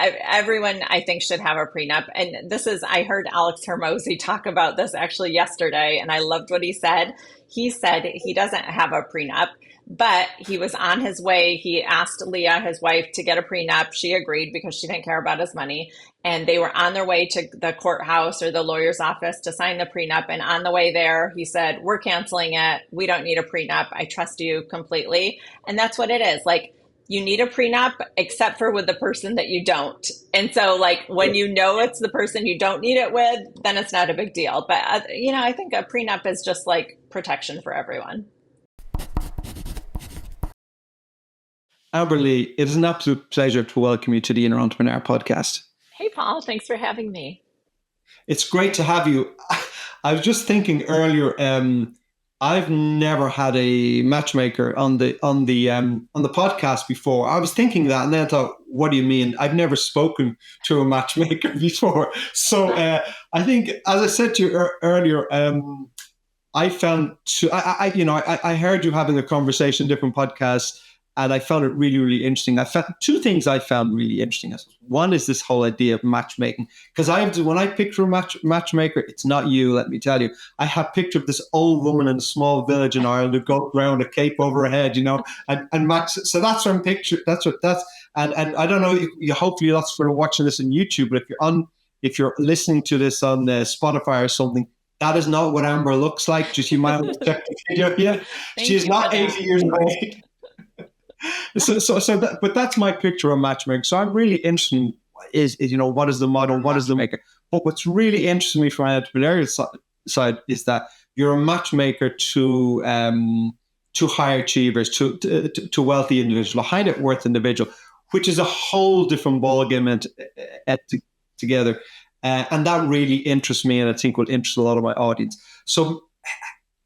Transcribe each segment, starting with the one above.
everyone I think should have a prenup. And I heard Alex Hermosi talk about this actually yesterday, and I loved what he said. He said he doesn't have a prenup, but he was on his way. He asked Leah, his wife, to get a prenup. She agreed because she didn't care about his money. And they were on their way to the courthouse or the lawyer's office to sign the prenup. And on the way there, he said, "We're canceling it. We don't need a prenup. I trust you completely." And that's what it is. Like, you need a prenup, except for with the person that you don't. And so, like, when you know it's the person you don't need it with, then it's not a big deal. But, I think a prenup is just like protection for everyone. Amberly, it is an absolute pleasure to welcome you to the Inner Entrepreneur podcast. Hey, Paul, thanks for having me. It's great to have you. I was just thinking earlier, I've never had a matchmaker on the podcast before. I was thinking that, and then I thought, what do you mean? I've never spoken to a matchmaker before. So I think, as I said to you earlier, I found I heard you having a conversation, different podcasts, and I found it really, really interesting. I found two things I found really interesting. One is this whole idea of matchmaking, because when I picture a matchmaker, it's not you. Let me tell you, I have picture of this old woman in a small village in Ireland who goes around a cape over her head, and match. So that's what I'm picturing. And I don't know. You hopefully lots for watching this on YouTube, but if you're listening to this on Spotify or something, that is not what Amber looks like. Just you might want to check the video. Yeah, she's not 80 years old. But that's my picture of matchmaking. So I'm really interested is what is the model, what is the maker? But what's really interesting me from an entrepreneurial side is that you're a matchmaker to high achievers, to wealthy individuals, a high net worth individual, which is a whole different ballgame together. And that really interests me, and I think will interest a lot of my audience. So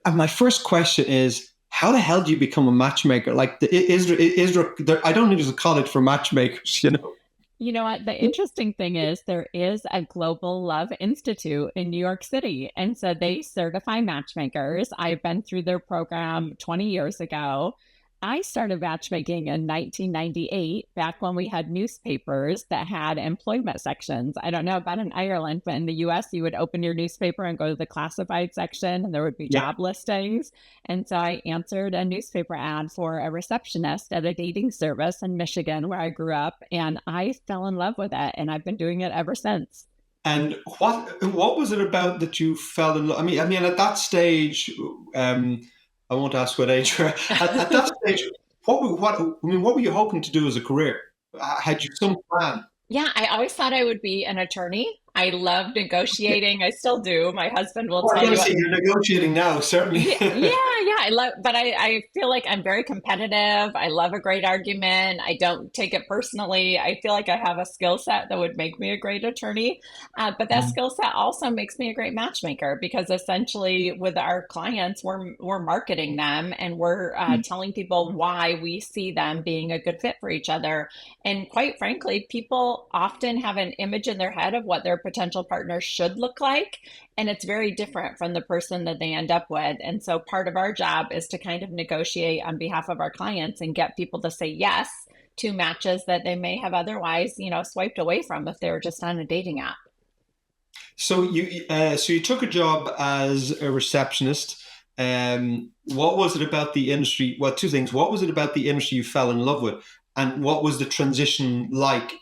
my first question is, how the hell do you become a matchmaker? Like, is there, I don't think there's a college for matchmakers, You know what? The interesting thing is there is a Global Love Institute in New York City. And so they certify matchmakers. I've been through their program 20 years ago. I started matchmaking in 1998, back when we had newspapers that had employment sections. I don't know about in Ireland, but in the US, you would open your newspaper and go to the classified section, and there would be job listings. And so I answered a newspaper ad for a receptionist at a dating service in Michigan, where I grew up, and I fell in love with it, and I've been doing it ever since. And what was it about that you fell in love? I mean, at that stage, I won't ask what age you're at that stage. What were you hoping to do as a career? Had you some plan? Yeah, I always thought I would be an attorney. I love negotiating. I still do. My husband will tell you. You're negotiating now, certainly. Yeah. I feel like I'm very competitive. I love a great argument. I don't take it personally. I feel like I have a skill set that would make me a great attorney. But that skill set also makes me a great matchmaker, because essentially with our clients, we're marketing them, and we're telling people why we see them being a good fit for each other. And quite frankly, people often have an image in their head of what their potential partner should look like, and it's very different from the person that they end up with. And so part of our job is to kind of negotiate on behalf of our clients and get people to say yes to matches that they may have otherwise, swiped away from if they were just on a dating app. So you took a job as a receptionist. What was it about the industry? Well, two things. What was it about the industry you fell in love with? And what was the transition like?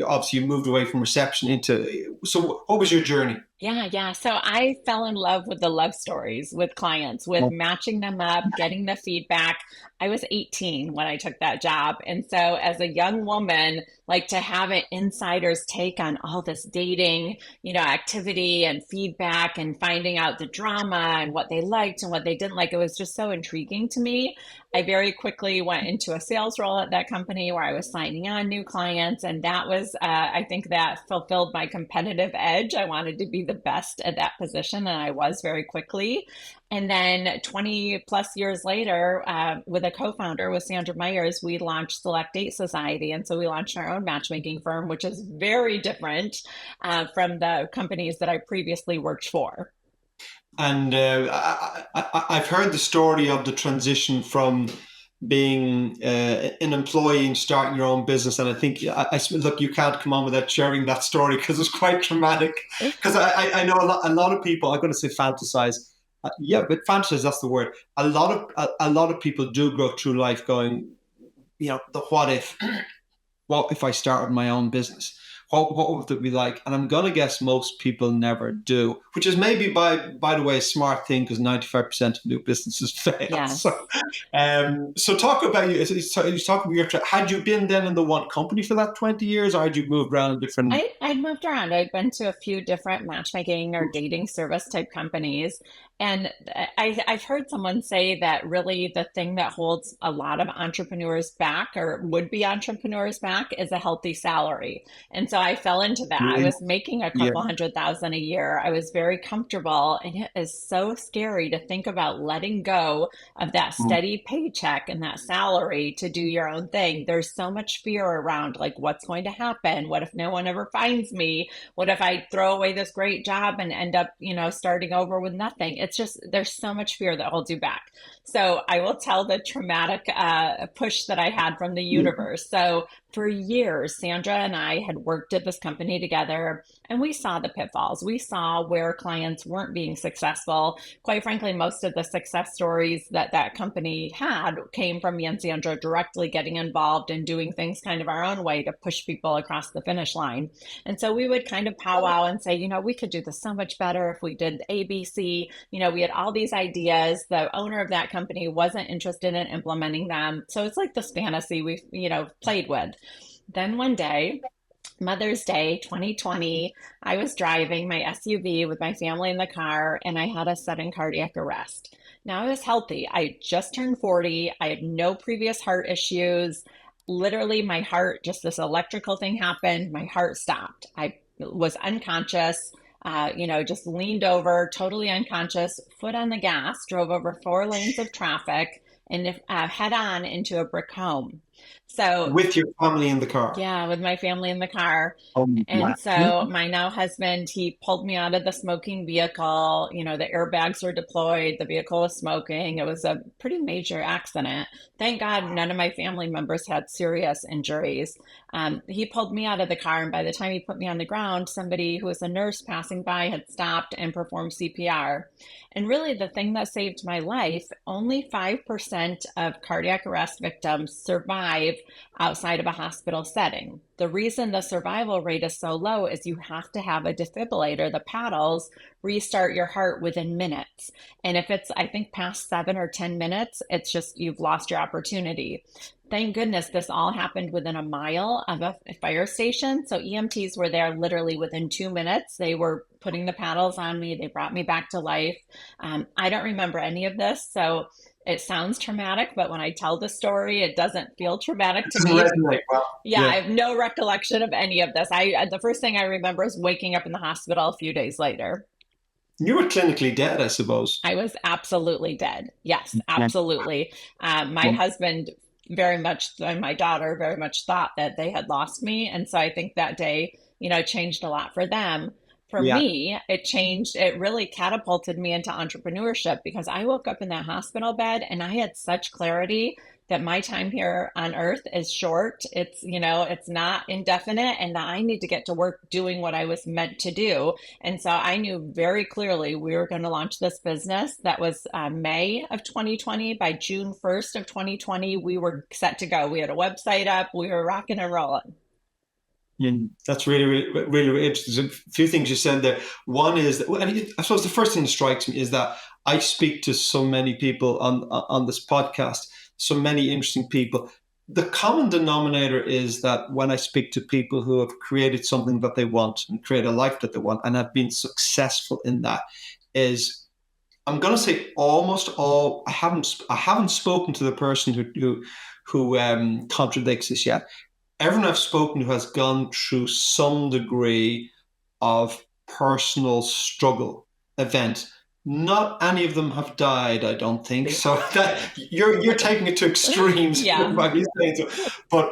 Obviously, you moved away from reception into. So, what was your journey? Yeah. So I fell in love with the love stories with clients, with matching them up, getting the feedback. I was 18 when I took that job. And so as a young woman, like, to have an insider's take on all this dating, activity and feedback, and finding out the drama and what they liked and what they didn't like, it was just so intriguing to me. I very quickly went into a sales role at that company where I was signing on new clients. And that was, I think that fulfilled my competitive edge. I wanted to be the best at that position, and I was very quickly. And then 20 plus years later, with a co-founder, with Sandra Myers, we launched Select Date Society. And so we launched our own matchmaking firm, which is very different from the companies that I previously worked for. And I've heard the story of the transition from being an employee and starting your own business. And I think, look, you can't come on without sharing that story because it's quite traumatic. Because I know a lot of people, I'm going to say fantasize. But fantasize, that's the word. A lot of people do go through life going, the what if. What if I started my own business? What would it be like? And I'm gonna guess most people never do, which is maybe by the way a smart thing, because 95% of new businesses fail. Yes. So talk about you. Talk about your. Had you been then in the one company for that 20 years, or had you moved around different? I'd moved around. I'd been to a few different matchmaking or dating service type companies. And I've heard someone say that really the thing that holds a lot of entrepreneurs back or would be entrepreneurs back is a healthy salary. And so I fell into that. I was making a couple $100,000 a year. I was very comfortable. And it is so scary to think about letting go of that steady paycheck and that salary to do your own thing. There's so much fear around like what's going to happen. What if no one ever finds me? What if I throw away this great job and end up, starting over with nothing? It's just, there's so much fear that holds you back. So I will tell the traumatic push that I had from the universe. So for years, Sandra and I had worked at this company together, and we saw the pitfalls. We saw where clients weren't being successful. Quite frankly, most of the success stories that company had came from me and Sandra directly getting involved and doing things kind of our own way to push people across the finish line. And so we would kind of powwow and say, we could do this so much better if we did ABC. We had all these ideas. The owner of that company wasn't interested in implementing them. So it's like this fantasy we, played with. Then one day, Mother's Day 2020, I was driving my SUV with my family in the car, and I had a sudden cardiac arrest. Now I was healthy. I just turned 40. I had no previous heart issues. Literally, my heart, just this electrical thing happened. My heart stopped. I was unconscious. Just leaned over, totally unconscious, foot on the gas, drove over 4 lanes of traffic, and head on into a brick home. So with your family in the car. Yeah, with my family in the car. And so my now husband, he pulled me out of the smoking vehicle. The airbags were deployed. The vehicle was smoking. It was a pretty major accident. Thank God none of my family members had serious injuries. He pulled me out of the car, and by the time he put me on the ground, somebody who was a nurse passing by had stopped and performed CPR. And really, the thing that saved my life, only 5% of cardiac arrest victims survive outside of a hospital setting. The reason the survival rate is so low is you have to have a defibrillator, the paddles, restart your heart within minutes. And if it's, I think, past 7 or 10 minutes, it's just you've lost your opportunity. Thank goodness this all happened within a mile of a fire station. So EMTs were there literally within 2 minutes. They were putting the paddles on me. They brought me back to life. I don't remember any of this. So it sounds traumatic, but when I tell the story, it doesn't feel traumatic to me. Yeah, I have no recollection of any of this. The first thing I remember is waking up in the hospital a few days later. You were clinically dead, I suppose. I was absolutely dead. Yes, absolutely. My husband very much, and my daughter very much thought that they had lost me. And so I think that day, changed a lot for them. For me, it really catapulted me into entrepreneurship because I woke up in that hospital bed and I had such clarity that my time here on earth is short. It's not indefinite, and that I need to get to work doing what I was meant to do. And so I knew very clearly we were going to launch this business. That was May of 2020. By June 1st of 2020, we were set to go. We had a website up. We were rocking and rolling. That's really, really, really, really interesting. There's a few things you said there. One is that, I suppose the first thing that strikes me is that I speak to so many people on this podcast, so many interesting people. The common denominator is that when I speak to people who have created something that they want and create a life that they want and have been successful in that, is I'm going to say almost all. I haven't spoken to the person who contradicts this yet. Everyone I've spoken to has gone through some degree of personal struggle event. Not any of them have died, I don't think. So that you're taking it to extremes. Yeah. But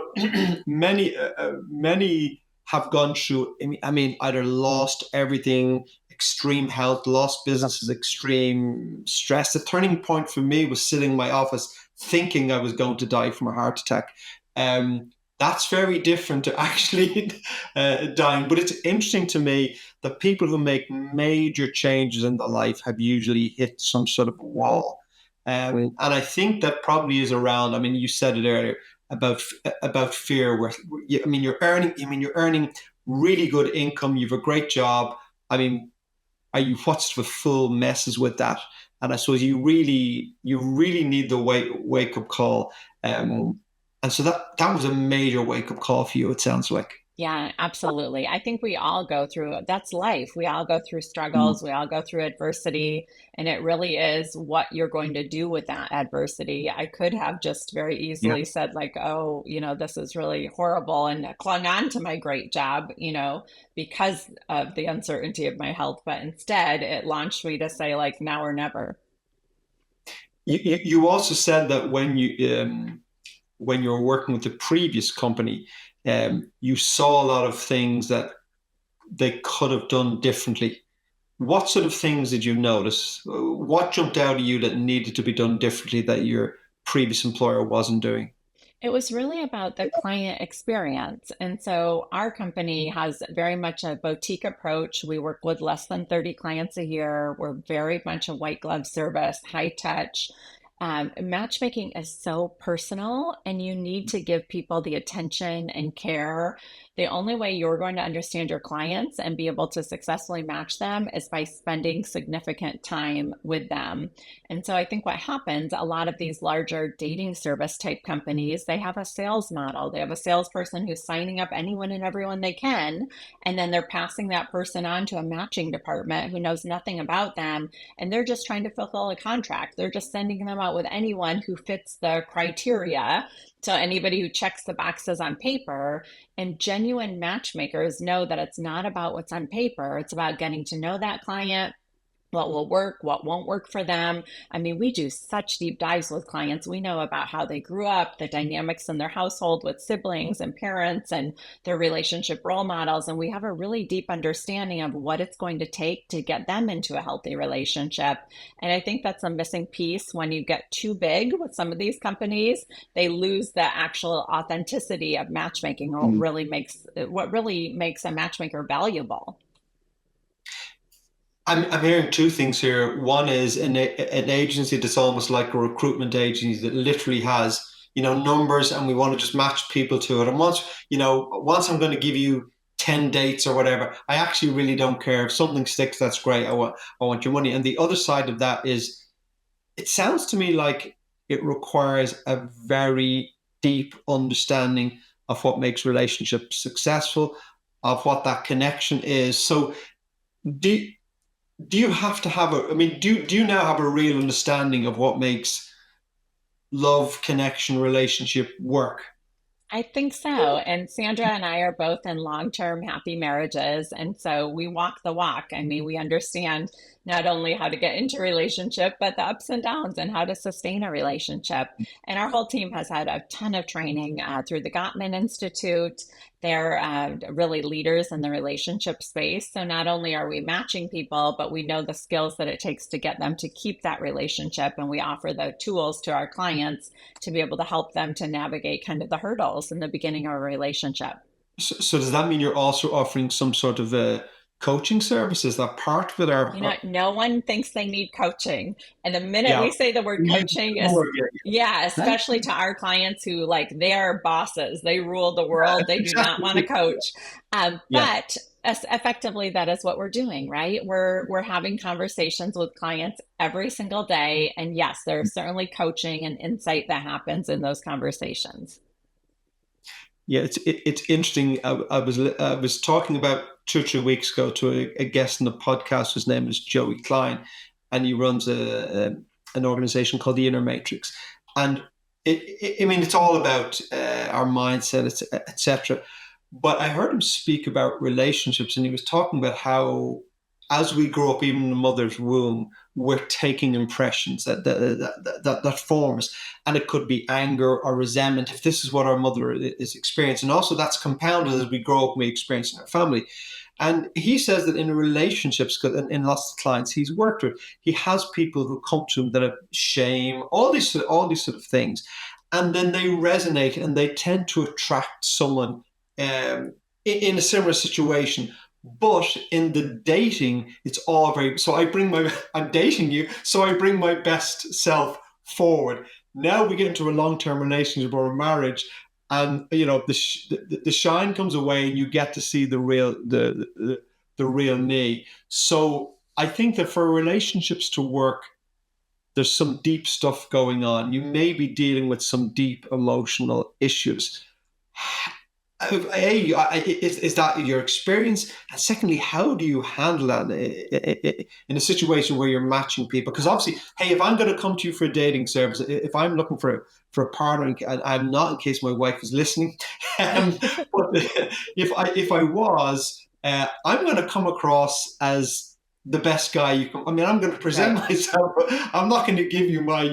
many have gone through. I mean, either lost everything, extreme health, lost businesses, extreme stress. The turning point for me was sitting in my office thinking I was going to die from a heart attack. That's very different to actually dying. But it's interesting to me that people who make major changes in their life have usually hit some sort of wall. And I think that probably is around. I mean, you said it earlier about fear. Where you're earning really good income. You have a great job. I mean, are you what's the full messes with that? And I suppose you really need the wake up call. And so that was a major wake up call for you. It sounds like. Yeah, absolutely. I think we all go through that's life. We all go through struggles, we all go through adversity, and it really is what you're going to do with that adversity. I could have just very Yeah. easily said, like, oh, this is really horrible, and clung on to my great job, because of the uncertainty of my health. But instead, it launched me to say, like, now or never. You also said that when you were working with the previous company, you saw a lot of things that they could have done differently. What sort of things did you notice? What jumped out at you that needed to be done differently that your previous employer wasn't doing? It was really about the client experience. And so our company has very much a boutique approach. We work with less than 30 clients a year. We're very much a white glove service, high touch. Matchmaking is so personal, and you need to give people the attention and care. The only way you're going to understand your clients and be able to successfully match them is by spending significant time with them. And so I think what happens, a lot of these larger dating service type companies, they have a sales model. They have a salesperson who's signing up anyone and everyone they can, and then they're passing that person on to a matching department who knows nothing about them, and they're just trying to fulfill a contract. They're just sending them out with anyone who fits the criteria. So anybody who checks the boxes on paper. And genuine matchmakers know that it's not about what's on paper. It's about getting to know that client, what will work, what won't work for them. I mean, we do such deep dives with clients. We know about how they grew up, the dynamics in their household with siblings and parents, and their relationship role models. And we have a really deep understanding of what it's going to take to get them into a healthy relationship. And I think that's a missing piece. When you get too big with some of these companies, they lose the actual authenticity of matchmaking, or what really makes a matchmaker valuable. I'm hearing two things here. One is an agency that's almost like a recruitment agency that literally has, numbers, and we want to just match people to it. And once I'm going to give you 10 dates or whatever, I actually really don't care. If something sticks, that's great. I want your money. And the other side of that is, it sounds to me like it requires a very deep understanding of what makes relationships successful, of what that connection is. So do do you have to have do you now have a real understanding of what makes love, connection, relationship work? I think so. And Sandra and I are both in long-term happy marriages. And so we walk the walk. I mean, we understand not only how to get into a relationship, but the ups and downs and how to sustain a relationship. And our whole team has had a ton of training through the Gottman Institute. They're really leaders in the relationship space. So not only are we matching people, but we know the skills that it takes to get them to keep that relationship. And we offer the tools to our clients to be able to help them to navigate kind of the hurdles in the beginning of a relationship. So does that mean you're also offering some sort of a coaching service? Is that part of it? No one thinks they need coaching. And the minute Yeah. we say the word coaching is, yeah, especially to our clients who they are bosses, they rule the world. They do not want to coach. But effectively, that is what we're doing, right? We're having conversations with clients every single day. And yes, there's certainly coaching and insight that happens in those conversations. Yeah, it's interesting. I was talking about 2 or 3 weeks ago to a guest in the podcast. His name is Joey Klein, and he runs an organization called the Inner Matrix. And it's all about our mindset, etc. But I heard him speak about relationships, and he was talking about how, as we grow up, even in the mother's womb, we're taking impressions that forms, and it could be anger or resentment if this is what our mother is experiencing. And also that's compounded as we grow up and we experience in our family. And he says that in relationships, because in lots of clients he's worked with, he has people who come to him that have shame, all these sort of things, and then they resonate and they tend to attract someone in a similar situation. But in the dating, it's all very. So I'm dating you, so I bring my best self forward. Now we get into a long-term relationship or a marriage, and the shine comes away, and you get to see the real me. So I think that for relationships to work, there's some deep stuff going on. You may be dealing with some deep emotional issues. Is that your experience? And secondly, how do you handle that in a situation where you're matching people? Because obviously, hey, if I'm going to come to you for a dating service, if I'm looking for a partner, and I'm not, in case my wife is listening, but if I was, I'm going to come across as the best guy you can. I mean, I'm going to present myself. I'm not going to give you my,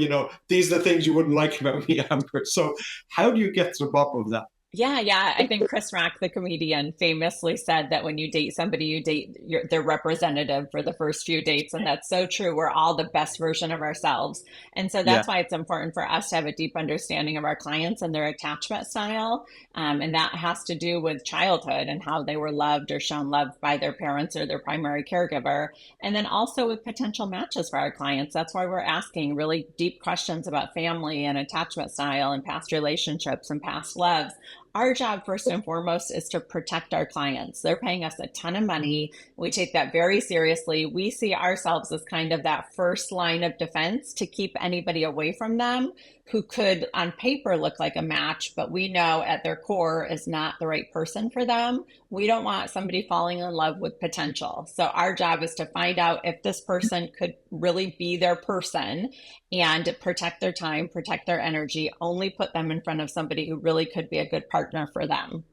these are the things you wouldn't like about me, Amber. So how do you get to the bottom of that? Yeah. I think Chris Rock, the comedian, famously said that when you date somebody, you date their representative for the first few dates. And that's so true. We're all the best version of ourselves. And so that's why it's important for us to have a deep understanding of our clients and their attachment style. And that has to do with childhood and how they were loved or shown love by their parents or their primary caregiver. And then also with potential matches for our clients. That's why we're asking really deep questions about family and attachment style and past relationships and past loves. Our job, first and foremost, is to protect our clients. They're paying us a ton of money. We take that very seriously. We see ourselves as kind of that first line of defense to keep anybody away from them who could, on paper, look like a match, but we know at their core is not the right person for them. We don't want somebody falling in love with potential. So our job is to find out if this person could really be their person and protect their time, protect their energy, only put them in front of somebody who really could be a good partner for them.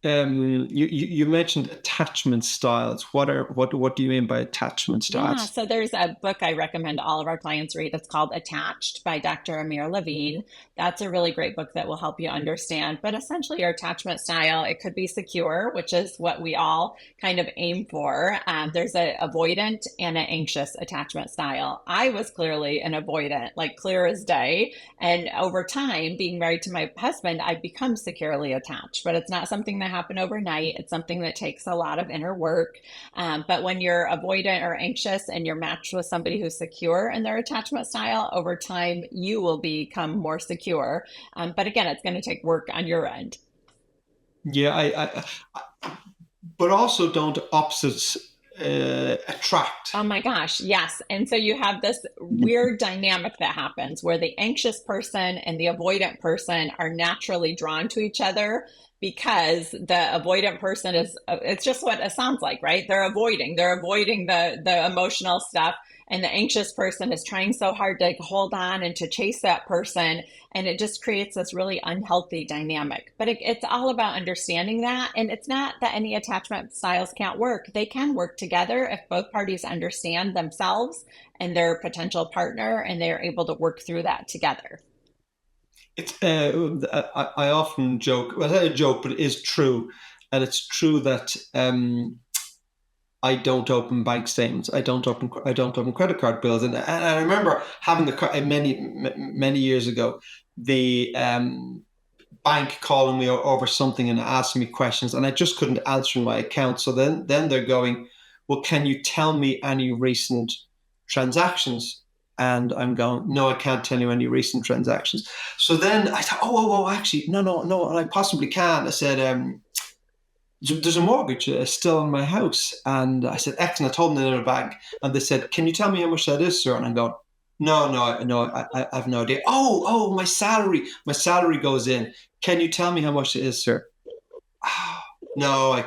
You mentioned attachment styles. What do you mean by attachment styles? Yeah, so there's a book I recommend all of our clients read. It's called Attached by Dr. Amir Levine. That's a really great book that will help you understand. But essentially, your attachment style, it could be secure, which is what we all kind of aim for. There's an avoidant and an anxious attachment style. I was clearly an avoidant, like clear as day. And over time, being married to my husband, I've become securely attached. But it's not something that happen overnight. It's something that takes a lot of inner work. But when you're avoidant or anxious and you're matched with somebody who's secure in their attachment style, over time, you will become more secure. But again, it's going to take work on your end. Yeah, but also don't opposites attract? Oh my gosh, yes. And so you have this weird dynamic that happens where the anxious person and the avoidant person are naturally drawn to each other because the avoidant person it's just what it sounds like, right? They're avoiding the emotional stuff. And the anxious person is trying so hard to hold on and to chase that person. And it just creates this really unhealthy dynamic. But it's all about understanding that. And it's not that any attachment styles can't work. They can work together if both parties understand themselves and their potential partner and they're able to work through that together. It's I often joke, well, not a joke, but it is true. And it's true that I don't open bank statements. I don't open credit card bills. And I remember having many years ago, the bank calling me over something and asking me questions, and I just couldn't answer my account. So then they're going, well, can you tell me any recent transactions? And I'm going, no, I can't tell you any recent transactions. So then I thought, oh, actually, no, I possibly can. I said, there's a mortgage still on my house. And I said, excellent. I told them they're in a bank. And they said, can you tell me how much that is, sir? And I'm going, no, I have no idea. Oh, my salary goes in. Can you tell me how much it is, sir? Oh, no, I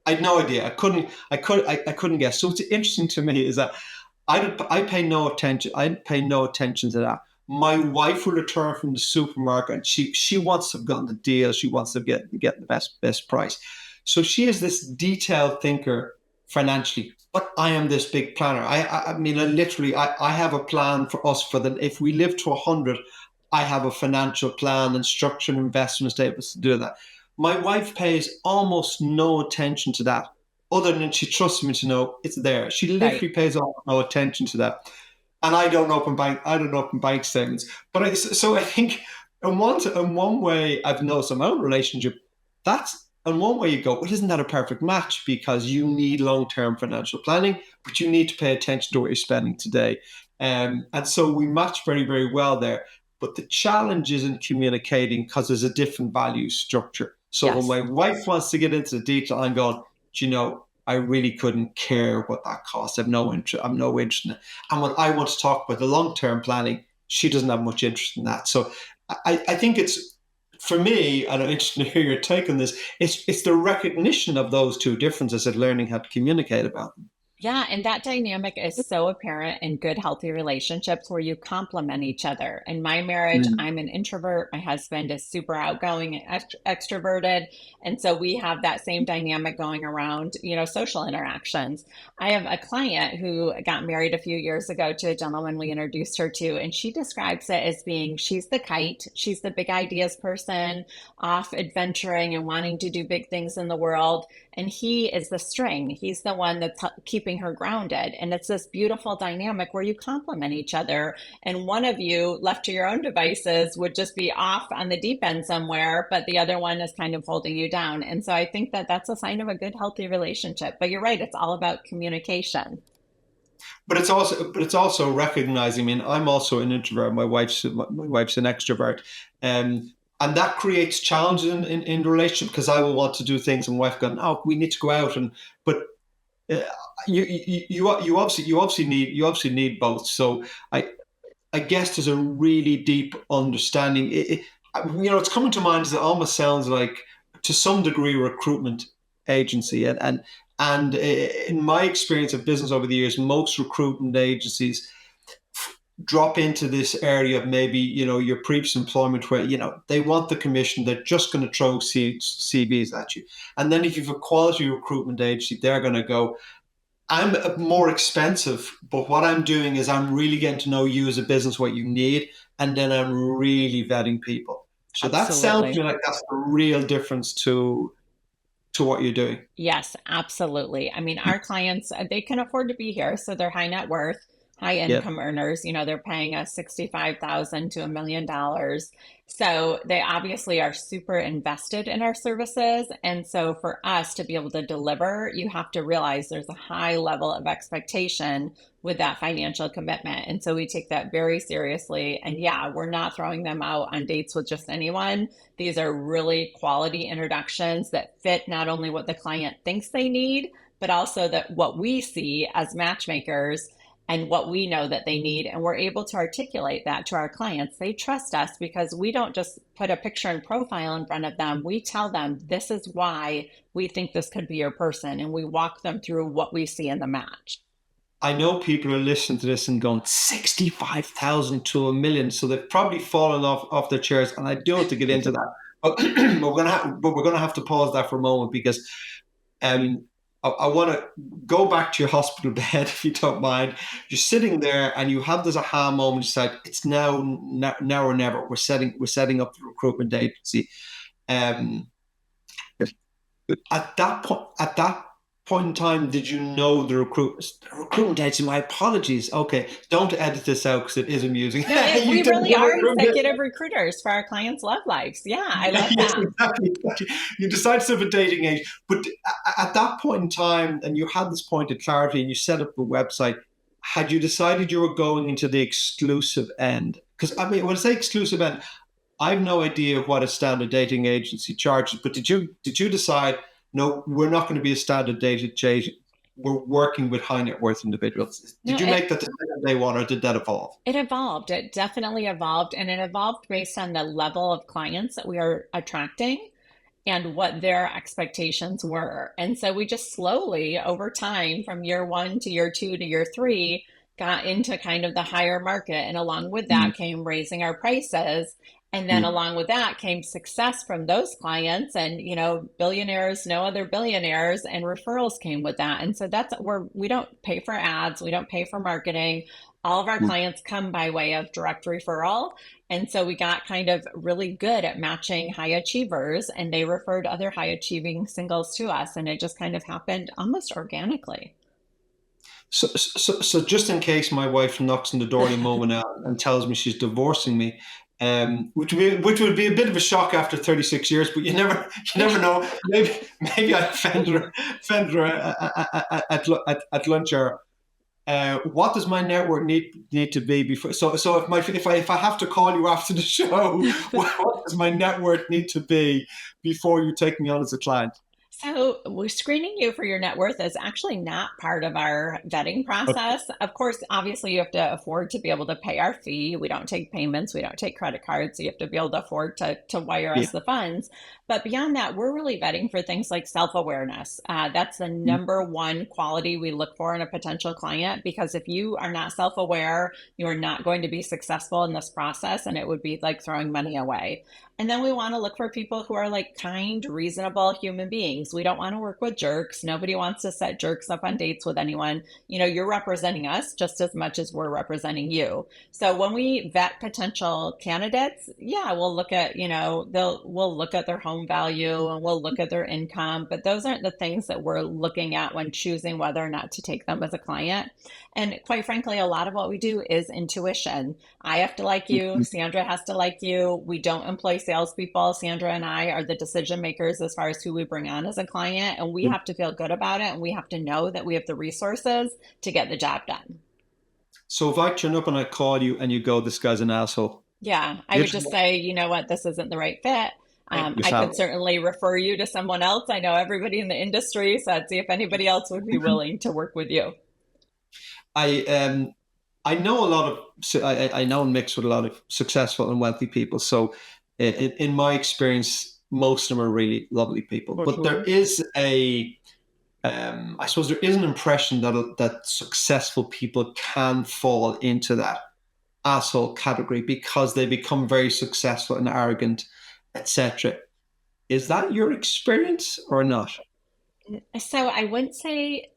had no idea. I couldn't guess. So what's interesting to me is that I pay no attention. I pay no attention to that. My wife will return from the supermarket and she wants to have gotten the deal. She wants to get the best price. So she is this detailed thinker financially. but I am this big planner. I mean, I have a plan for us for the, if we live to 100, I have a financial plan and structured investment statements to do that. My wife pays almost no attention to that, other than she trusts me to know it's there. She Right. literally pays almost no attention to that. And I don't open bank statements. But so I think in one way I've noticed in my own relationship, that's in one way you go, well, isn't that a perfect match? Because you need long-term financial planning, but you need to pay attention to what you're spending today. And so we match very, very well there. But the challenge is in communicating because there's a different value structure. So when Yes. my wife wants to get into the detail, I'm going, "Do you know, I really couldn't care what that costs. I've no interest. I'm no interest in it." And when I want to talk about the long-term planning, she doesn't have much interest in that. So I think it's, for me, and I'm interested to hear your take on this, it's the recognition of those two differences and learning how to communicate about them. Yeah, and that dynamic is so apparent in good, healthy relationships where you complement each other. In my marriage, Mm. I'm an introvert. My husband is super outgoing and extroverted. And so we have that same dynamic going around, social interactions. I have a client who got married a few years ago to a gentleman we introduced her to, and she describes it as being she's the kite, she's the big ideas person, off adventuring and wanting to do big things in the world. And he is the string. He's the one that's keeping her grounded. And it's this beautiful dynamic where you complement each other. And one of you, left to your own devices, would just be off on the deep end somewhere, but the other one is kind of holding you down. And so I think that that's a sign of a good, healthy relationship. But you're right, it's all about communication. But it's also recognizing. I mean, I'm also an introvert. My wife's an extrovert, and that creates challenges in the relationship because I will want to do things, and my wife going, "Oh, we need to go out," and but uh, you obviously need both. So I guess there's a really deep understanding. It's coming to mind. Is it almost sounds like, to some degree, a recruitment agency, and in my experience of business over the years, most recruitment agencies drop into this area of maybe your previous employment where they want the commission, they're just going to throw CVs at you, and then if you've a quality recruitment agency, they're going to go, I'm more expensive, but what I'm doing is I'm really getting to know you as a business, what you need, and then I'm really vetting people. So that sounds to Absolutely. me like that's the real difference to what you're doing. Yes, absolutely. I mean, our clients, they can afford to be here, so they're high net worth, high Yeah. income earners. They're paying us 65,000 to $1 million. So they obviously are super invested in our services. And so for us to be able to deliver, you have to realize there's a high level of expectation with that financial commitment. And so we take that very seriously. And yeah, we're not throwing them out on dates with just anyone. These are really quality introductions that fit not only what the client thinks they need, but also that what we see as matchmakers and what we know that they need. And we're able to articulate that to our clients. They trust us because we don't just put a picture and profile in front of them. We tell them, this is why we think this could be your person. And we walk them through what we see in the match. I know people are listening to this and going 65,000 to a million, so they've probably fallen off their chairs. And I do want to get into that, but we're gonna have to pause that for a moment because um, I want to go back to your hospital bed if you don't mind. You're sitting there and you have this aha moment. You said it's now or never. We're setting up the recruitment agency. Um, at that point in time, did you know the recruitment agency? My apologies. Okay, don't edit this out because it is amusing. No, You we did really know are recruitment. executive recruiters for our clients' love lives. Yeah, I love Yes, that. exactly. You decide to set up a dating age, but at that point in time, and you had this point of clarity, and you set up a website. Had you decided you were going into the exclusive end? Because I mean, when I say exclusive end, I've no idea what a standard dating agency charges. But did you decide, no, we're not going to be a standard dating agency. We're working with high net worth individuals. No, Did you make that decision day one, or did that evolve? it evolved. It definitely evolved. And it evolved based on the level of clients that we are attracting and what their expectations were. And so we just slowly, over time, from year one to year two to year three, got into kind of the higher market. And along with Mm. that came raising our prices. And then along with that came success from those clients and, billionaires, no other billionaires, and referrals came with that. And so that's where we don't pay for ads, we don't pay for marketing. All of our clients come by way of direct referral. And so we got kind of really good at matching high achievers, and they referred other high achieving singles to us. And it just kind of happened almost organically. So just in case my wife knocks on the door in a moment now and tells me she's divorcing me, which would be a bit of a shock after 36 years, but you never know. Maybe I offended her at lunch. Or what does my network need to be before? So if I have to call you after the show, what does my network need to be before you take me on as a client? So, we're screening you for your net worth is actually not part of our vetting Okay. process. Of course, obviously, you have to afford to be able to pay our fee. We don't take payments, we don't take credit cards. So, you have to be able to afford to wire Yeah. us the funds. But beyond that, we're really vetting for things like self awareness. That's the number one quality we look for in a potential client, because if you are not self aware, you are not going to be successful in this process, and it would be like throwing money away. And then we want to look for people who are like kind, reasonable human beings. We don't want to work with jerks. Nobody wants to set jerks up on dates with anyone. You're representing us just as much as we're representing you. So when we vet potential candidates, yeah, we'll look at, we'll look at their home value and we'll look at their income, but those aren't the things that we're looking at when choosing whether or not to take them as a client. And quite frankly, a lot of what we do is intuition. I have to like you. Sandra has to like you. We don't employ salespeople. Sandra and I are the decision makers as far as who we bring on as a client, and we have to feel good about it. And we have to know that we have the resources to get the job done. So if I turn up and I call you and you go, this guy's an asshole, Yeah, I you would just just say, you know what, this isn't the right fit. I yourself. could certainly refer you to someone else. I know everybody in the industry, so I'd see if anybody else would be willing to work with you. I know a lot of I know and mix with a lot of successful and wealthy people. So in my experience, most of them are really lovely people. For But there sure. is I suppose there is an impression that successful people can fall into that asshole category because they become very successful and arrogant, etc. Is that your experience or not? So I wouldn't say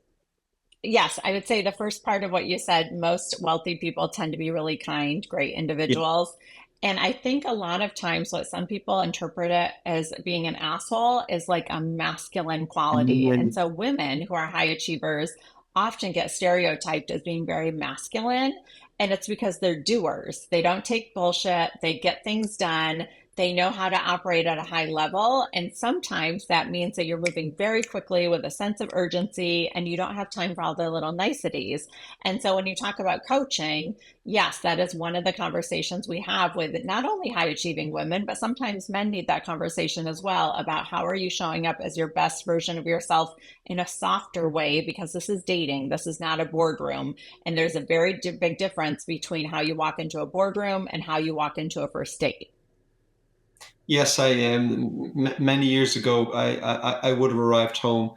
yes, I would say the first part of what you said, most wealthy people tend to be really kind, great Yeah. individuals. And I think a lot of times what some people interpret it as being an asshole is like a masculine quality. And And so women who are high achievers often get stereotyped as being very masculine. And it's because they're doers. They don't take bullshit, they get things done. They know how to operate at a high level. And sometimes that means that you're moving very quickly with a sense of urgency and you don't have time for all the little niceties. And so when you talk about coaching, yes, that is one of the conversations we have with not only high achieving women, but sometimes men need that conversation as well about how are you showing up as your best version of yourself in a softer way, because this is dating, this is not a boardroom. And there's a very big difference between how you walk into a boardroom and how you walk into a first date. yes, I many years ago, I would have arrived home,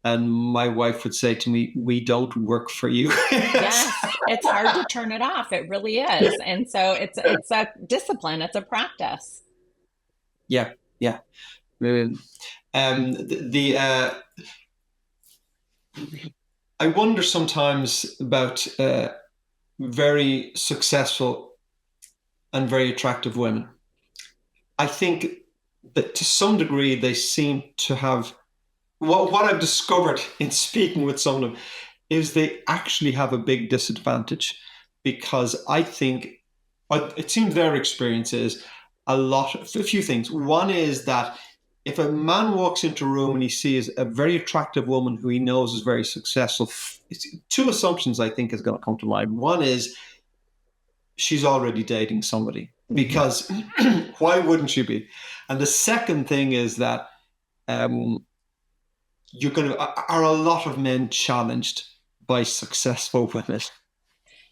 and my wife would say to me, "We don't work for you." Yes, it's hard to turn it off. It really is. And so it's a discipline, it's a practice. Yeah, yeah. Um, I wonder sometimes about very successful and very attractive women. I think that to some degree they seem to have what I've discovered in speaking with some of them is they actually have a big disadvantage because I think it seems their experience is a few things. One is that if a man walks into a room and he sees a very attractive woman who he knows is very successful, two assumptions I think is going to come to mind. One is she's already dating somebody Mhm. because why wouldn't she be? And the second thing is that um, you're going to are a lot of men challenged by successful women.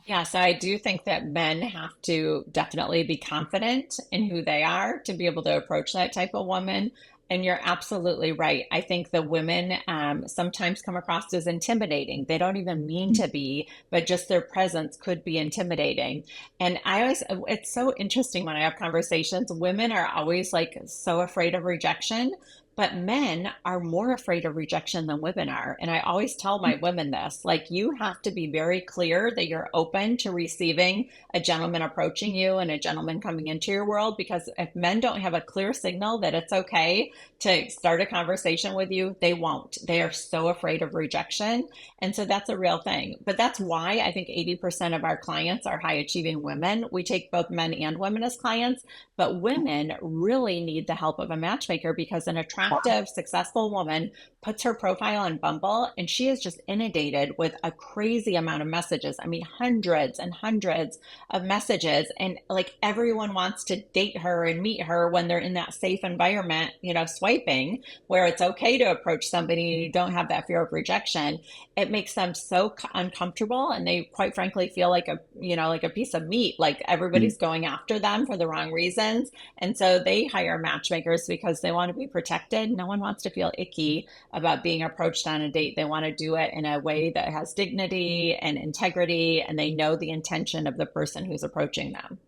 Yeah, so I do think that men have to definitely be confident in who they are to be able to approach that type of woman. And you're absolutely right. I think the women sometimes come across as intimidating. They don't even mean to be, but just their presence could be intimidating. And I always, it's so interesting when I have conversations. Women are always like so afraid of rejection, but men are more afraid of rejection than women are. And I always tell my women this, like, you have to be very clear that you're open to receiving a gentleman approaching you and a gentleman coming into your world, because if men don't have a clear signal that it's okay to start a conversation with you, they won't. They are so afraid of rejection. And so that's a real thing. But that's why I think 80% of our clients are high achieving women. We take both men and women as clients, but women really need the help of a matchmaker, because an attractive, successful woman puts her profile on Bumble and she is just inundated with a crazy amount of messages. I mean, hundreds and hundreds of messages, and like everyone wants to date her and meet her when they're in that safe environment, swiping, where it's okay to approach somebody and you don't have that fear of rejection. It makes them so uncomfortable, and they quite frankly feel like a piece of meat, like everybody's going after them for the wrong reasons. And so they hire matchmakers because they want to be protected. No one wants to feel icky about being approached on a date. They want to do it in a way that has dignity and integrity, and they know the intention of the person who's approaching them.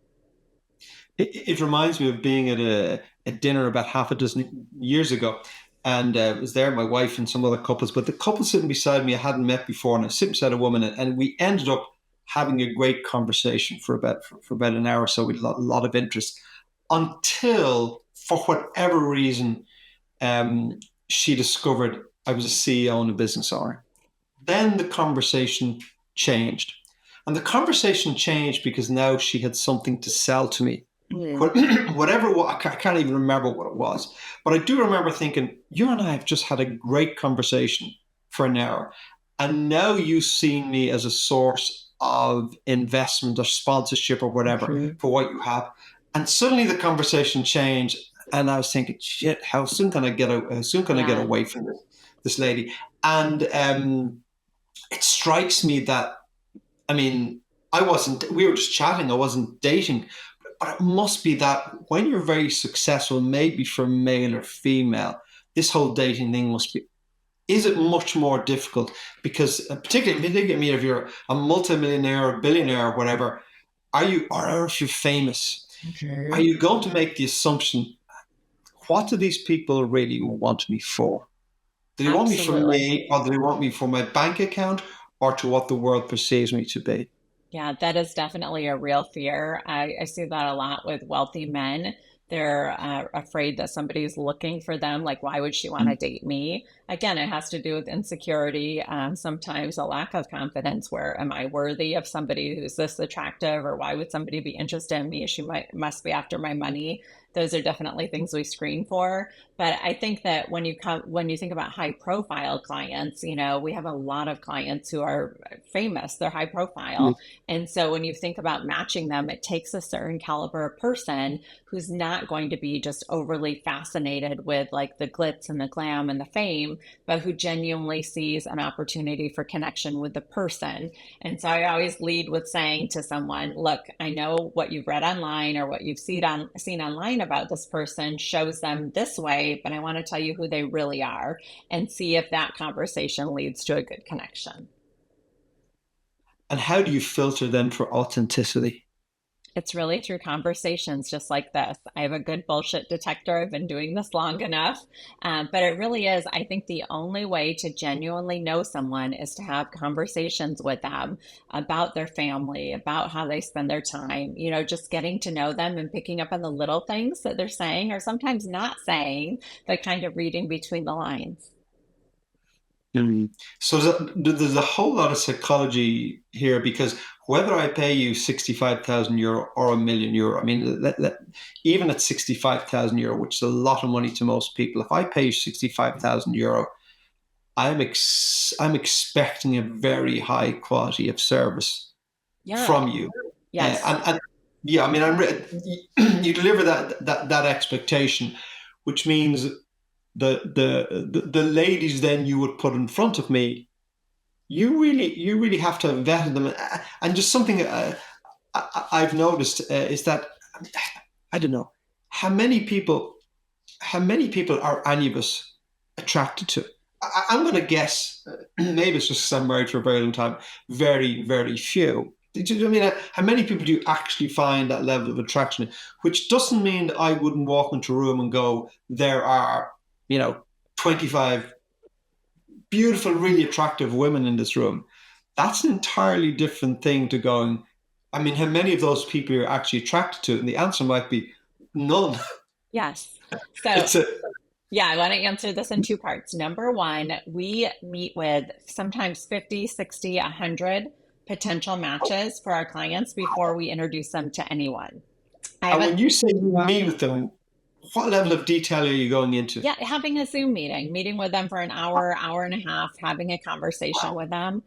It reminds me of being at a dinner about half a dozen years ago. And it was there, my wife and some other couples. But the couple sitting beside me I hadn't met before. And I was sitting beside a woman. And we ended up having a great conversation for about an hour or so with a lot of interest. Until, for whatever reason, she discovered I was a CEO and a business owner. Then the conversation changed. And the conversation changed because now she had something to sell to me. Yeah. Whatever it was, I can't even remember what it was. But I do remember thinking, you and I have just had a great conversation for an hour. And now you see me as a source of investment or sponsorship or whatever for what you have. And suddenly the conversation changed. And I was thinking, shit, how soon can I get away from this lady? And it strikes me that, I mean, we were just chatting, I wasn't dating, but it must be that when you're very successful, maybe for male or female, this whole dating thing is it much more difficult? Because particularly if you're a multimillionaire or billionaire or whatever, or if you're famous, are you going to make the assumption, what do these people really want me for? Do they want me for me, or do they want me for my bank account, or to what the world perceives me to be? Yeah, that is definitely a real fear. I see that a lot with wealthy men. They're afraid that somebody's looking for them. Like, why would she want to date me? Again, it has to do with insecurity, sometimes a lack of confidence. Where am I worthy of somebody who's this attractive, or why would somebody be interested in me? Must be after my money. Those are definitely things we screen for. But I think that when you think about high profile clients, we have a lot of clients who are famous, they're high profile. And so when you think about matching them, it takes a certain caliber of person who's not going to be just overly fascinated with like the glitz and the glam and the fame, but who genuinely sees an opportunity for connection with the person. And so I always lead with saying to someone, look, I know what you've read online or what you've seen online about this person shows them this way, but I want to tell you who they really are and see if that conversation leads to a good connection. And how do you filter then for authenticity? It's really through conversations just like this. I have a good bullshit detector. I've been doing this long enough. But it really is, I think the only way to genuinely know someone is to have conversations with them about their family, about how they spend their time, just getting to know them and picking up on the little things that they're saying or sometimes not saying, but kind of reading between the lines. So there's a whole lot of psychology here, because whether I pay you 65,000 euro or €1,000,000, I mean, even at 65,000 euro, which is a lot of money to most people, if I pay you 65,000 euro, I'm expecting a very high quality of service from you. Yes. And yeah, I mean, you deliver that expectation, which means the ladies then you would put in front of me, you really have to vet them. And just something I've noticed is that I don't know how many people how many people are Anubis attracted to? I'm going to guess, maybe it's just because I'm married for a very long time, very, very few. Do you know what I mean? How many people do you actually find that level of attraction? Which doesn't mean that I wouldn't walk into a room and go, there are, 25 beautiful, really attractive women in this room. That's an entirely different thing to going, I mean, how many of those people you're actually attracted to? And the answer might be none. Yes. So It's a yeah, I want to answer this in two parts. Number one, we meet with sometimes 50, 60, 100 potential matches for our clients before we introduce them to anyone. I have And a when you say you meet with them, what level of detail are you going into? Yeah, having a Zoom meeting with them for an hour, hour and a half, having a conversation with them.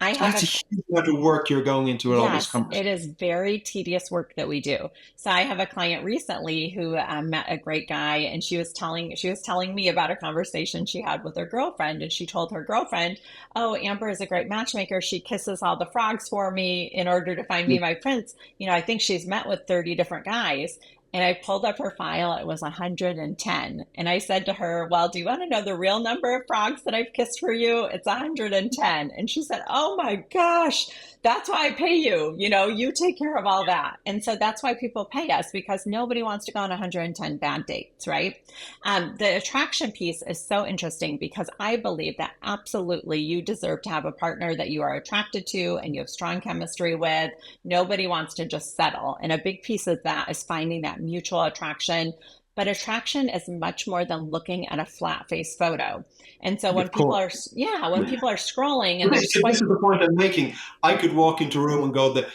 I have That's a a huge amount of work you're going into with all these Yes, conversations. it is very tedious work that we do. So I have a client recently who met a great guy, and she was telling me about a conversation she had with her girlfriend, and she told her girlfriend, "Oh, Amber is a great matchmaker. She kisses all the frogs for me in order to find me my prince. I think she's met with 30 different guys." And I pulled up her file. It was 110. And I said to her, "Well, do you want to know the real number of frogs that I've kissed for you? It's 110." And she said, "Oh my gosh, that's why I pay you. You take care of all that." And so that's why people pay us, because nobody wants to go on 110 bad dates, right? The attraction piece is so interesting because I believe that absolutely you deserve to have a partner that you are attracted to and you have strong chemistry with. Nobody wants to just settle. And a big piece of that is finding that mutual attraction. But attraction is much more than looking at a flat face photo. And so when Of people course. are, yeah, when people are scrolling and Well, they're this swiping, is the point I'm making. I could walk into a room and go, that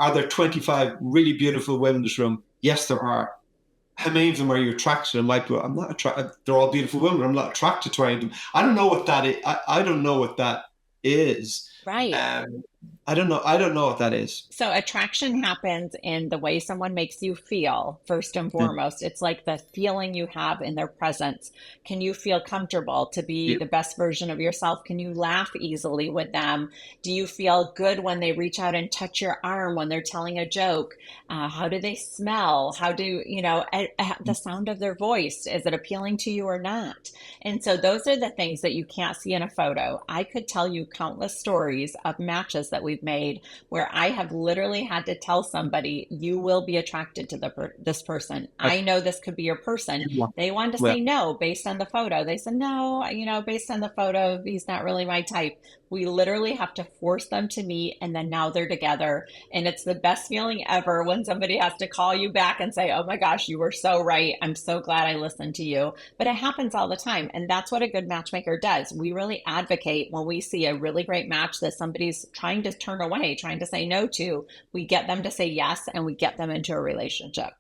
are there 25 really beautiful women in this room? Yes, there are. How many of them are you attracted to? I'm not attracted. They're all beautiful women. I'm not attracted to any of them. I don't know what that is. I don't know what that is. right? I don't know. I don't know what that is. So attraction happens in the way someone makes you feel, first and Yeah. foremost. It's like the feeling you have in their presence. Can you feel comfortable to be Yeah. the best version of yourself? Can you laugh easily with them? Do you feel good when they reach out and touch your arm when they're telling a joke? How do they smell? How do, the sound of their voice? Is it appealing to you or not? And so those are the things that you can't see in a photo. I could tell you countless stories of matches that we've made where I have literally had to tell somebody, "You will be attracted to this person. I, I know this could be your person." They wanted to well, say no based on the photo. They said, "No, based on the photo, he's not really my type." We literally have to force them to meet, and then now they're together. And it's the best feeling ever when somebody has to call you back and say, "Oh my gosh, you were so right. I'm so glad I listened to you." But it happens all the time. And that's what a good matchmaker does. We really advocate when we see a really great match that somebody's trying to turn away, trying to say no to. We get them to say yes, and we get them into a relationship.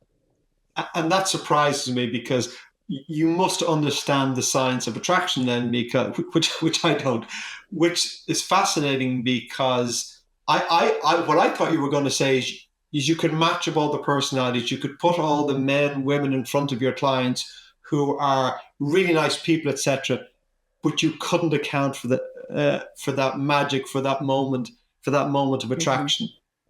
and that surprises me because you must understand the science of attraction then, because which I don't, which is fascinating because what I thought you were going to say is you could match up all the personalities, you could put all the men, women in front of your clients who are really nice people, etc. But you couldn't account for that magic, for that moment of Mhm. attraction.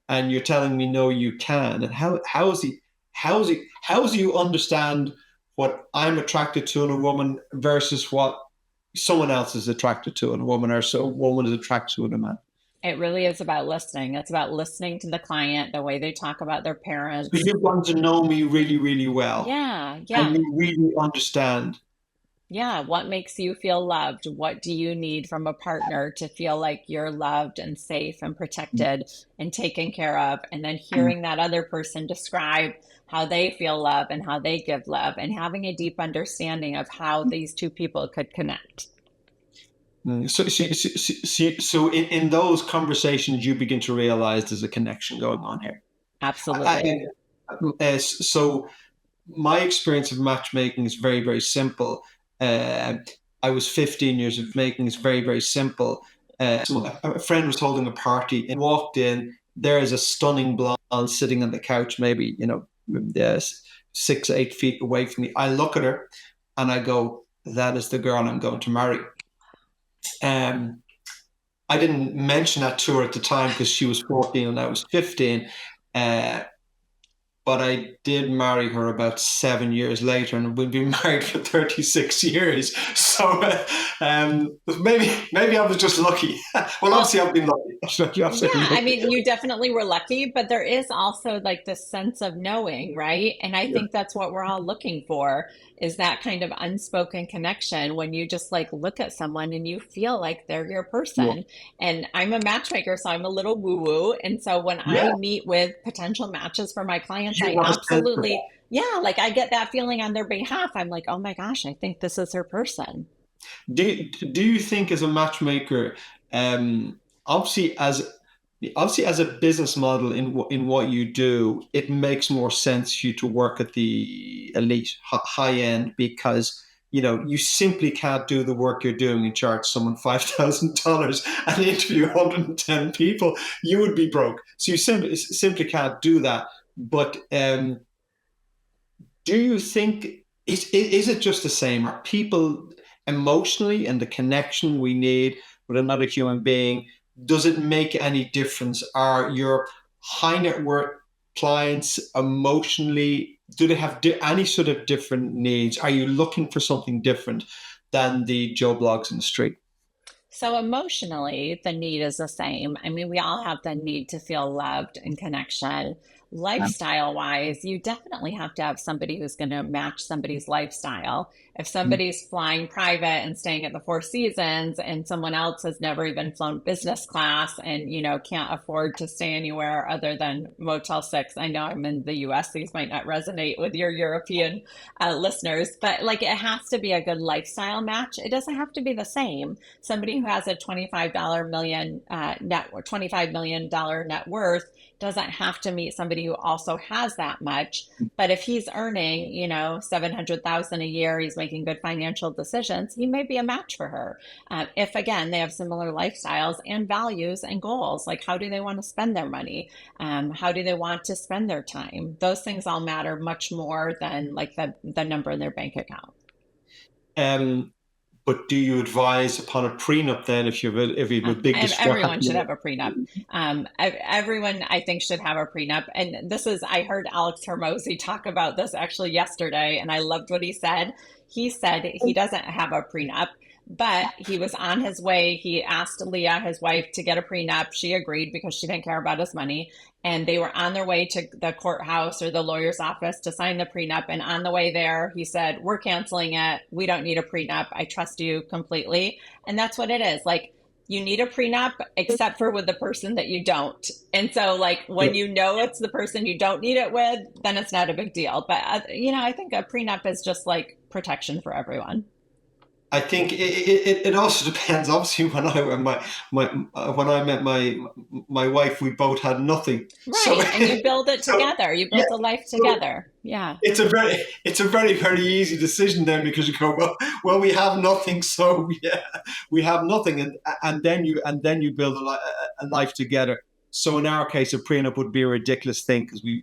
And you're telling me no, you can. And how do you understand what I'm attracted to in a woman versus what someone else is attracted to in a woman, or so a woman is attracted to in a man? It really is about listening. It's about listening to the client, the way they talk about their So parents. you've gotten to know me really, really well, Yeah, and yeah. you really understand. Yeah, what makes you feel loved? What do you need from a partner to feel like you're loved and safe and protected and taken care of? And then hearing that other person describe how they feel love and how they give love, and having a deep understanding of how these two people could connect. So in those conversations, you begin to realize there's a connection going on here. Absolutely. So my experience of matchmaking is very, very simple. Uh, I was 15 years of making is very, very simple. So a friend was holding a party and walked in. There is a stunning blonde sitting on the couch, maybe, yes, 6, 8 feet away from me. I look at her and I go, that is the girl I'm going to marry. Um, I didn't mention that to her at the time because she was 14 and I was 15. Uh, but I did marry her about 7 years later, and we've been married for 36 years. So maybe I was just lucky. Well, Well, obviously I've been lucky. I've yeah, been I lucky. mean, you definitely were lucky, but there is also like this sense of knowing, right? And I Yeah. think that's what we're all looking for is that kind of unspoken connection when you just like look at someone and you feel like they're your Yeah. person. And I'm a matchmaker, so I'm a little woo-woo. And so when Yeah. I meet with potential matches for my clients, You I want to sense for that. absolutely, yeah, like I get that feeling on their behalf. I'm like, oh my gosh, I think this is her person. Do you think as a matchmaker, um, obviously as obviously as a business model in what you do, it makes more sense for you to work at the elite high end because you simply can't do the work you're doing and charge someone $5,000 and interview 110 people. You would be broke. So you simply can't do that. But do you think is it just the same? Are people emotionally and the connection we need with another human being? Does it make any difference? Are your high net worth clients emotionally? Do they have any sort of different needs? Are you looking for something different than the Joe Blogs in the street? So emotionally, the need is the same. I mean, we all have the need to feel loved and connection. Lifestyle wise, you definitely have to have somebody who's going to match somebody's lifestyle. If somebody's flying private and staying at the Four Seasons and someone else has never even flown business class and, can't afford to stay anywhere other than Motel 6. I know I'm in the US, these might not resonate with your European listeners, but like it has to be a good lifestyle match. It doesn't have to be the same. Somebody who has a $25 million net worth doesn't have to meet somebody who also has that much. But if he's earning, 700,000 a year, he's making good financial decisions, he may be a match for her. If again, they have similar lifestyles and values and goals, like how do they want to spend their money? How do they want to spend their time? Those things all matter much more than like the number in their bank account. Um, but do you advise upon a prenup then if you have a big distress? Everyone should have a prenup. Everyone, I think, should have a prenup. And I heard Alex Hermosi talk about this actually yesterday, and I loved what he said. He said he doesn't have a prenup, but he was on his way. He asked Leah, his wife, to get a prenup. She agreed because she didn't care about his money. And they were on their way to the courthouse or the lawyer's office to sign the prenup. And on the way there, he said, we're canceling it. We don't need a prenup. I trust you completely. And that's what it is. Like, you need a prenup except for with the person that you don't. And so like when you know it's the person you don't need it with, then it's not a big deal. But I think a prenup is just like protection for everyone. I think it also depends. Obviously, when I met my wife, we both had nothing. So Right. And you build it so together. You yeah, build a life so together. Yeah. it's a very easy decision then because you go well we have nothing, so yeah, we have nothing, and then you build a life together. So in our case, a prenup would be a ridiculous thing because we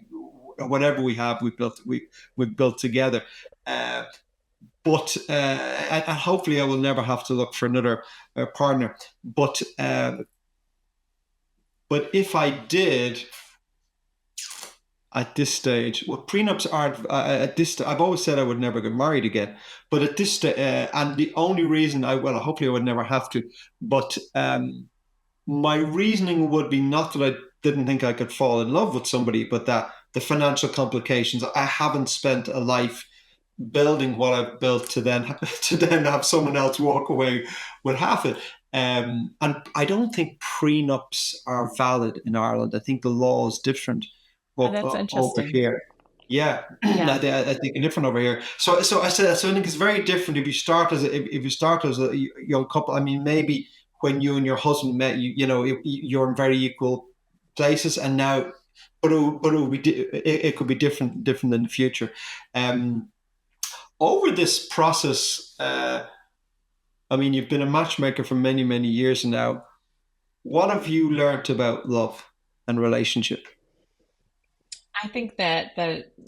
whatever we have we built together. Uh, and hopefully I will never have to look for another partner. But if I did at this stage, well, prenups aren't at this. I've always said I would never get married again, but at this stage, and the only reason hopefully I would never have to. But my reasoning would be not that I didn't think I could fall in love with somebody, but that the financial complications. I haven't spent a life building what I've built to then have someone else walk away with half it. And I don't think prenups are valid in Ireland. I think the law is different Oh, that's over interesting. here. Yeah, Yeah. I think it's different over here. So I said, so I think it's very different if you start as a young couple. I mean, maybe when you and your husband met, you're in very equal places, and now, it could be different in the future. Um, Over this process, I mean, you've been a matchmaker for many, many years now. What have you learned about love and relationship? I think that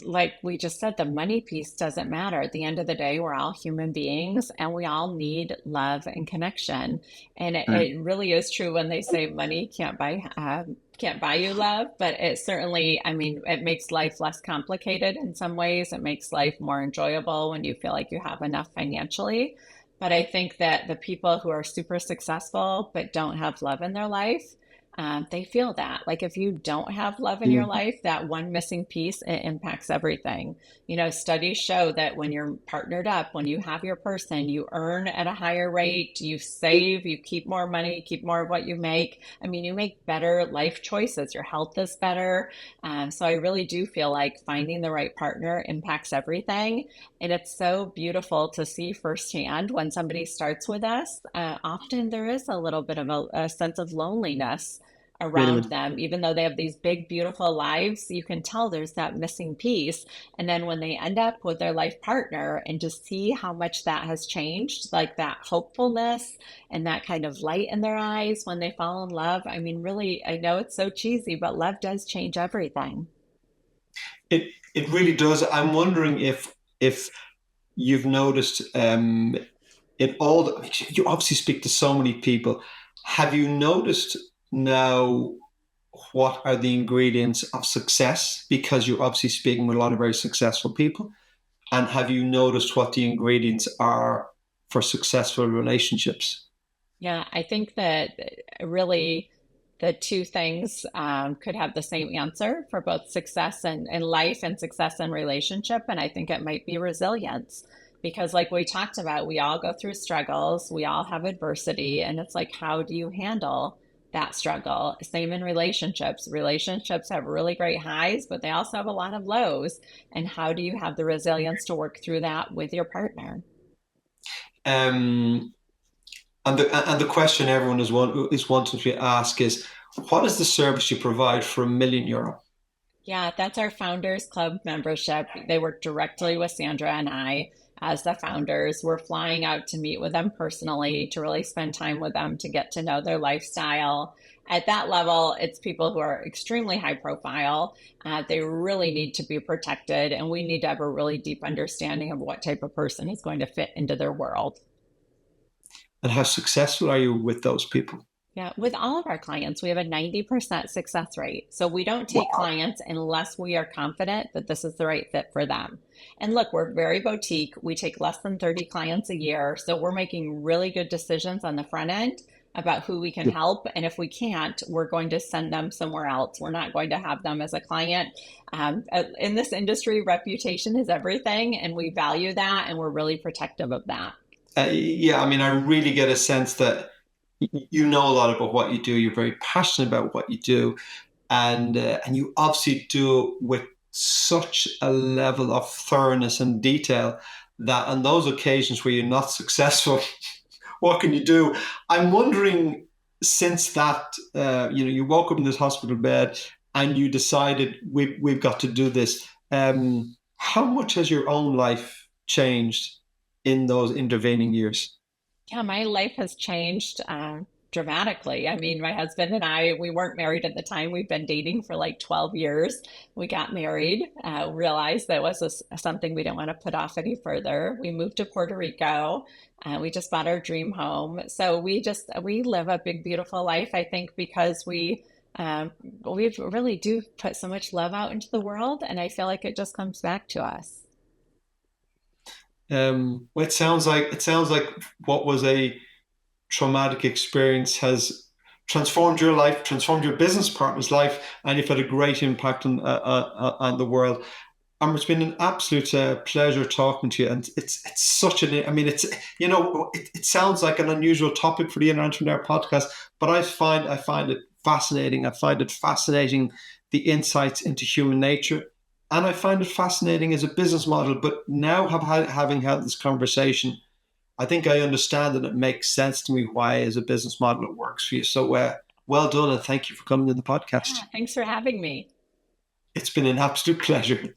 like we just said, the money piece doesn't matter. At the end of the day, we're all human beings and we all need love and connection. And Mm. it really is true when they say money can't buy you love, but it certainly, I mean, it makes life less complicated in some ways. It makes life more enjoyable when you feel like you have enough financially. But I think that the people who are super successful but don't have love in their life, they feel that. Like if you don't have love in your Mm. life, that one missing piece, it impacts everything. You know, studies show that when you're partnered up, when you have your person, you earn at a higher rate, you save, you keep more money, keep more of what you make. I mean, you make better life choices. Your health is better. So I really do feel like finding the right partner impacts everything. And it's so beautiful to see firsthand when somebody starts with us. Often there is a little bit of a sense of loneliness Wait a around minute. them, even though they have these big, beautiful lives. You can tell there's that missing piece. And then when they end up with their life partner and just see how much that has changed, like that hopefulness and that kind of light in their eyes when they fall in love. I mean, really, I know it's so cheesy, but love does change everything. It really does. I'm wondering if you've noticed in all you obviously speak to so many people. Have you noticed now what are the ingredients of success? Because you're obviously speaking with a lot of very successful people. And have you noticed what the ingredients are for successful relationships? Yeah, I think that really the two things could have the same answer for both success in life and success in relationship. And I think it might be resilience because, like we talked about, we all go through struggles, we all have adversity, and it's like, how do you handle that struggle? Same in relationships. Relationships have really great highs, but they also have a lot of lows. And how do you have the resilience to work through that with your partner? Um, and the question everyone is wanting to ask is, what is the service you provide for €1 million? Yeah, that's our Founders Club membership. They work directly with Sandra and I as the founders. We're flying out to meet with them personally, to really spend time with them, to get to know their lifestyle. At that level, it's people who are extremely high profile. They really need to be protected, and we need to have a really deep understanding of what type of person is going to fit into their world. And how successful are you with those people? Yeah, with all of our clients, we have a 90% success rate. So we don't take Wow. clients unless we are confident that this is the right fit for them. And look, we're very boutique. We take less than 30 clients a year. So we're making really good decisions on the front end about who we can help. And if we can't, we're going to send them somewhere else. We're not going to have them as a client. In this industry, reputation is everything, and we value that, and we're really protective of that. Yeah, I mean, I really get a sense that you know a lot about what you do. You're very passionate about what you do, and you obviously do it with such a level of thoroughness and detail that on those occasions where you're not successful, what can you do? I'm wondering, since that you woke up in this hospital bed and you decided we've got to do this. How much has your own life changed in those intervening years? Yeah, my life has changed dramatically. I mean, my husband and I, we weren't married at the time. We've been dating for like 12 years. We got married, realized that was something we didn't want to put off any further. We moved to Puerto Rico. We just bought our dream home. So we live a big, beautiful life, I think, because we really do put so much love out into the world. And I feel like it just comes back to us. Well, it sounds like what was a traumatic experience has transformed your life, transformed your business partner's life, and you've had a great impact on the world. It's been an absolute pleasure talking to you, and it's such an. I mean, it sounds like an unusual topic for the Inner Entrepreneur podcast, but I find it fascinating. I find it fascinating the insights into human nature, and I find it fascinating as a business model. But now, having had this conversation, I think I understand and it makes sense to me why, as a business model, it works for you. So, well done, and thank you for coming to the podcast. Yeah, thanks for having me. It's been an absolute pleasure.